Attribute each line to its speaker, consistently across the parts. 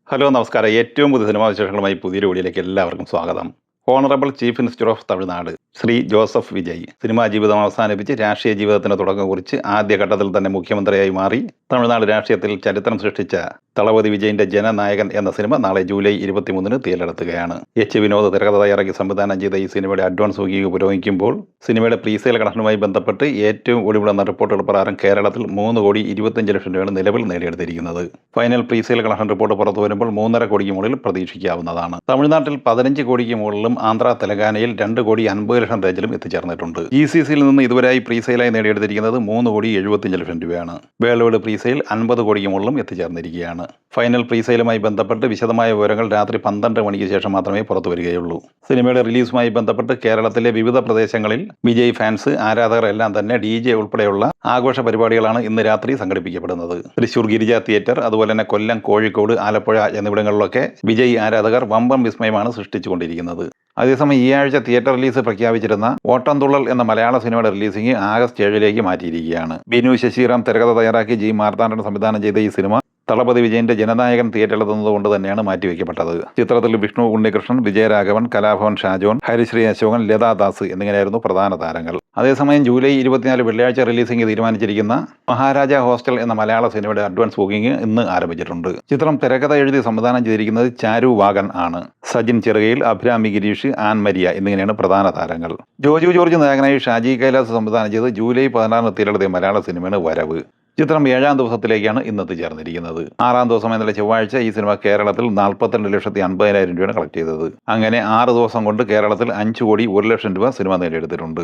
Speaker 1: Hello നമസ്കാരം. ഏറ്റവും പുതിയ സിനിമാ വിശേഷങ്ങളുമായി പുതിയൊരു വീഡിയോയിലേക്ക് എല്ലാവർക്കും സ്വാഗതം. Honourable chief minister of Tamil Nadu Shri Joseph Vijay cinema ജീവിതം അവസാനിപ്പിച്ച് രാഷ്ട്രീയ ജീവിതത്തിന് തുടക്കം കുറിച്ച് ആദ്യഘട്ടത്തിൽ തന്നെ മുഖ്യമന്ത്രിയായി മാറി തമിഴ്നാട് രാഷ്ട്രീയത്തിൽ ചരിത്രം സൃഷ്ടിച്ച തളപതി വിജയിന്റെ ജനനായകൻ എന്ന സിനിമ നാളെ ജൂലൈ 23 തിയേറ്ററിലെത്തുകയാണ്. എച്ച് വിനോദ് തിരക്കഥ തയ്യാറാക്കി സംവിധാനം ചെയ്ത ഈ സിനിമയുടെ അഡ്വാൻസ് ബുക്കിംഗ് പുരോഗമിക്കുമ്പോൾ സിനിമയുടെ പ്രീസെയിൽ കളക്ഷനുമായി ബന്ധപ്പെട്ട് ഏറ്റവും ഒടുവിൽ റിപ്പോർട്ടുകൾ പ്രകാരം കേരളത്തിൽ 3,25,00,000 രൂപയാണ് നിലവിൽ നേടിയെടുത്തിരിക്കുന്നത്. ഫൈനൽ പ്രീസെയിൽ കളക്ഷൻ റിപ്പോർട്ട് പുറത്തു വരുമ്പോൾ 3.5 കോടിക്ക് മുകളിൽ പ്രതീക്ഷിക്കാവുന്നതാണ്. തമിഴ്നാട്ടിൽ 15 കോടിക്ക് മുകളിലും ആന്ധ്ര തെലങ്കാനയിൽ 2,50,00,000 റേഞ്ചിലും എത്തിച്ചേർന്നിട്ടുണ്ട്. GCCയിൽ നിന്ന് ഇതുവരെയായി പ്രീസെയിലായി നേടിയെടുത്തിരിക്കുന്നത് 3,75,00,000 രൂപയാണ്. വേൾഡ് വൈഡ് പ്രീസെയിൽ 50 കോടിക്ക് മുകളിലും എത്തിച്ചേർന്നിരിക്കുകയാണ്. ഫൈനൽ പ്രീസെയിലുമായി ബന്ധപ്പെട്ട് വിശദമായ വിവരങ്ങൾ രാത്രി 12 മണിക്ക് ശേഷം മാത്രമേ പുറത്തു വരികയുള്ളൂ. സിനിമയുടെ റിലീസുമായി ബന്ധപ്പെട്ട് കേരളത്തിലെ വിവിധ പ്രദേശങ്ങളിൽ വിജയ് ഫാൻസ്, ആരാധകർ എല്ലാം തന്നെ DJ ഉൾപ്പെടെയുള്ള ആഘോഷ പരിപാടികളാണ് ഇന്ന് രാത്രി സംഘടിപ്പിക്കപ്പെടുന്നത്. തൃശൂർ ഗിരിജ തിയേറ്റർ, അതുപോലെ തന്നെ കൊല്ലം, കോഴിക്കോട്, ആലപ്പുഴ എന്നിവിടങ്ങളിലൊക്കെ വിജയ് ആരാധകർ വമ്പൻ വിസ്മയമാണ് സൃഷ്ടിച്ചുകൊണ്ടിരിക്കുന്നത്. അതേസമയം ഈ ആഴ്ച തിയേറ്റർ റിലീസ് പ്രഖ്യാപിച്ചിരുന്ന ഓട്ടംതുള്ളൽ എന്ന മലയാള സിനിമയുടെ റിലീസിംഗ് ആഗസ്റ്റ് 7 മാറ്റിയിരിക്കുകയാണ്. ബിനു ശശിറാം തിരക്കഥ തയ്യാറാക്കി G മാർത്താണ്ഡൻ സംവിധാനം ചെയ്ത ഈ സിനിമ തളപതി വിജയന്റെ ജനനായകൻ തിയേറ്ററിലെത്തുന്നത് കൊണ്ട് തന്നെയാണ് മാറ്റിവെക്കപ്പെട്ടത്. ചിത്രത്തിൽ വിഷ്ണു ഉണ്ണികൃഷ്ണൻ, വിജയരാഘവൻ, കലാഭവൻ ഷാജോൻ, ഹരിശ്രീ അശോകൻ, ലതാദാസ് എന്നിങ്ങനെയായിരുന്നു പ്രധാന താരങ്ങൾ. അതേസമയം ജൂലൈ 24 വെള്ളിയാഴ്ച റിലീസിംഗ് തീരുമാനിച്ചിരിക്കുന്ന മഹാരാജ ഹോസ്റ്റൽ എന്ന മലയാള സിനിമയുടെ അഡ്വാൻസ് ബുക്കിംഗ് ഇന്ന് ആരംഭിച്ചിട്ടുണ്ട്. ചിത്രം തിരക്കഥ എഴുതി സംവിധാനം ചെയ്തിരിക്കുന്നത് ചാരു വാഗൻ ആണ്. സജിൻ ചെറുകയിൽ, അഭിരാമി ഗിരീഷ്, ആൻ മരിയ എന്നിങ്ങനെയാണ് പ്രധാന താരങ്ങൾ. ജോജു ജോർജ് നായകനായി ഷാജി കൈലാസ് സംവിധാനം ചെയ്ത് ജൂലൈ 16 തിയേറ്ററിലെത്തിയ മലയാള സിനിമയാണ് വരവ്. ചിത്രം 7ാം ദിവസത്തിലേക്കാണ് ഇന്നത്തെ ചേർന്നിരിക്കുന്നത്. 6ാം ദിവസം ഇന്നലെ ചൊവ്വാഴ്ച ഈ സിനിമ കേരളത്തിൽ 42,50,000 രൂപയാണ് കളക്ട് ചെയ്തത്. അങ്ങനെ 6 ദിവസം കൊണ്ട് കേരളത്തിൽ 5,01,00,000 രൂപ സിനിമ നേടിയെടുത്തിട്ടുണ്ട്.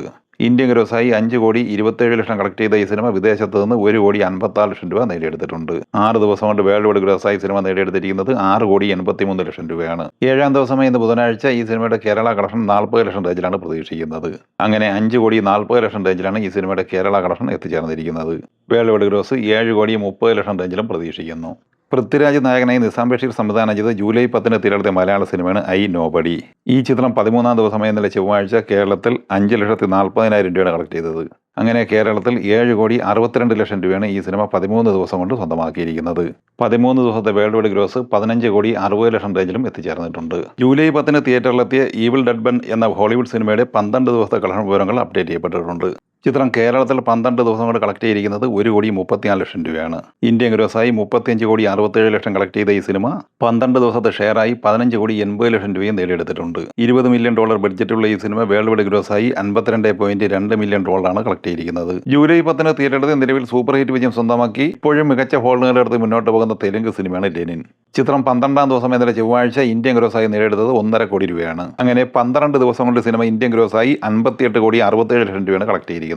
Speaker 1: ഇന്ത്യൻ ഗ്രോസായി 5,27,00,000 കളക്ട് ചെയ്ത ഈ സിനിമ വിദേശത്ത് നിന്ന് 1,56,00,000 രൂപ നേടിയെടുത്തിട്ടുണ്ട്. 6 ദിവസം കൊണ്ട് വേൾഡ് വൈഡ് ഗ്രോസായി സിനിമ നേടിയെടുത്തിരിക്കുന്നത് 6,83,00,000 രൂപയാണ്. 7ാം ദിവസമായി ഇന്ന് ബുധനാഴ്ച ഈ സിനിമയുടെ കേരള കളക്ഷൻ 40,00,000 റേഞ്ചിലാണ് പ്രതീക്ഷിക്കുന്നത്. അങ്ങനെ 5,40,00,000 റേഞ്ചിലാണ് ഈ സിനിമയുടെ കേരള കളക്ഷൻ എത്തിച്ചേർന്നിരിക്കുന്നത്. വേൾഡ് വൈഡ് ഗ്രോസ് 7,30,00,000 റേഞ്ചിലും പ്രതീക്ഷിക്കുന്നു. പൃഥ്വിരാജ് നായകനായി നിസാം ബഷീർ സംവിധാനം ചെയ്ത് ജൂലൈ 10 തിയേറ്ററിലെത്തിയ മലയാള സിനിമയാണ് ഐ നോബഡി. ഈ ചിത്രം 13ാം ദിവസമായി ഇന്നലെ ചൊവ്വാഴ്ച കേരളത്തിൽ 5,40,40,000 രൂപയാണ് കളക്ട് ചെയ്തത്. അങ്ങനെ കേരളത്തിൽ 7,62,00,000 രൂപയാണ് ഈ സിനിമ 13 ദിവസം കൊണ്ട് സ്വന്തമാക്കിയിരിക്കുന്നത്. 13 ദിവസത്തെ വേൾഡ് വൈഡ് ഗ്രോസ് 15,60,00,000 റേഞ്ചിലും എത്തിച്ചേർന്നിട്ടുണ്ട്. ജൂലൈ 10 തിയേറ്ററിലെത്തിയ ഈവിൾ ഡെഡ് മെൻ എന്ന ഹോളിവുഡ് സിനിമയുടെ 12 ദിവസത്തെ കളക്ഷൻ വിവരങ്ങൾ അപ്ഡേറ്റ് ചെയ്യപ്പെട്ടിട്ടുണ്ട്. ചിത്രം കേരളത്തിൽ 12 ദിവസം കൊണ്ട് കളക്ട് ചെയ്തിരിക്കുന്നത് 1,34,00,000 രൂപയാണ്. ഇന്ത്യൻ ഗ്രോസായി 35,67,00,000 കളക്ട് ചെയ്ത ഈ സിനിമ 12 ദിവസത്തെ ഷെയറായി 15,80,00,000 രൂപയും നേടിയെടുത്തിട്ടുണ്ട്. $20 മില്യൺ ബഡ്ജറ്റുള്ള ഈ സിനിമ വേൾഡ് വൈഡ് ഗ്രോസായി $52.2 മില്യൺ കളക്ട് ചെയ്തിരിക്കുന്നത്. ജൂലൈ 10 തിയേറ്ററിൽ നിലവിൽ സൂപ്പർ ഹിറ്റ് വിജയം സ്വന്തമാക്കി ഇപ്പോഴും മികച്ച ഹോളുകളെടുത്ത് മുന്നോട്ട് പോകുന്ന തെലുങ്ക് സിനിമയാണ് ലെനിൻ. ചിത്രം 12ാം ദിവസം ഇന്നലെ ചൊവ്വാഴ്ച ഇന്ത്യൻ ഗ്രോസായി നേടിയെടുത്തത് 1.5 കോടി രൂപയാണ്. അങ്ങനെ 12 ദിവസം കൊണ്ട് സിനിമ ഇന്ത്യൻ ഗ്രോസായി 58,67,00,000 രൂപയാണ് കളക്ട് ചെയ്തിരിക്കുന്നത്.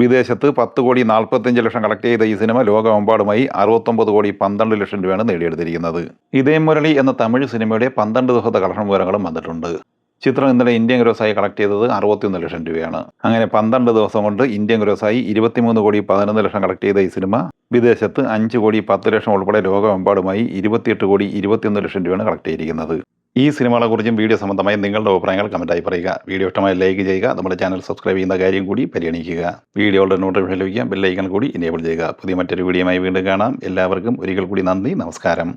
Speaker 1: വിദേശത്ത് 10,45,00,000 കളക്ട് ചെയ്ത ഈ സിനിമ ലോകമെമ്പാടുമായി 69,12,00,000 രൂപയാണ് നേടിയെടുത്തിരിക്കുന്നത്. ഇതേ മുരളി എന്ന തമിഴ് സിനിമയുടെ 12 ദിവസത്തെ കളക്ഷൻ വിവരങ്ങളും വന്നിട്ടുണ്ട്. ചിത്രം ഇന്നലെ ഇന്ത്യൻ ഗ്രോസായി കളക്ട് ചെയ്തത് 61,00,000 രൂപയാണ്. അങ്ങനെ 12 ദിവസം കൊണ്ട് ഇന്ത്യൻ ഗ്രോസായി 23,11,00,000 കളക്ട് ചെയ്ത ഈ സിനിമ വിദേശത്ത് 5,10,00,000 ഉൾപ്പെടെ ലോകമെമ്പാടുമായി 28,21,00,000 രൂപയാണ് കളക്ട് ചെയ്തിരിക്കുന്നത്. ഈ സിനിമകളെക്കുറിച്ചും വീഡിയോ സംബന്ധമായി നിങ്ങളുടെ അഭിപ്രായങ്ങൾ കമൻറ്റായി പറയുക. വീഡിയോ ഇഷ്ടമായി ലൈക്ക് ചെയ്യുക. നമ്മുടെ ചാനൽ സബ്സ്ക്രൈബ് ചെയ്യുന്ന കാര്യം കൂടി പരിഗണിക്കുക. വീഡിയോയുടെ നോട്ടിഫിക്കേഷൻ ലഭിക്കാൻ ബെല്ലൈക്കൺ കൂടി എനേബിൾ ചെയ്യുക. പുതിയ മറ്റൊരു വീഡിയോയുമായി വീണ്ടും കാണാം. എല്ലാവർക്കും ഒരിക്കൽ കൂടി നന്ദി, നമസ്കാരം.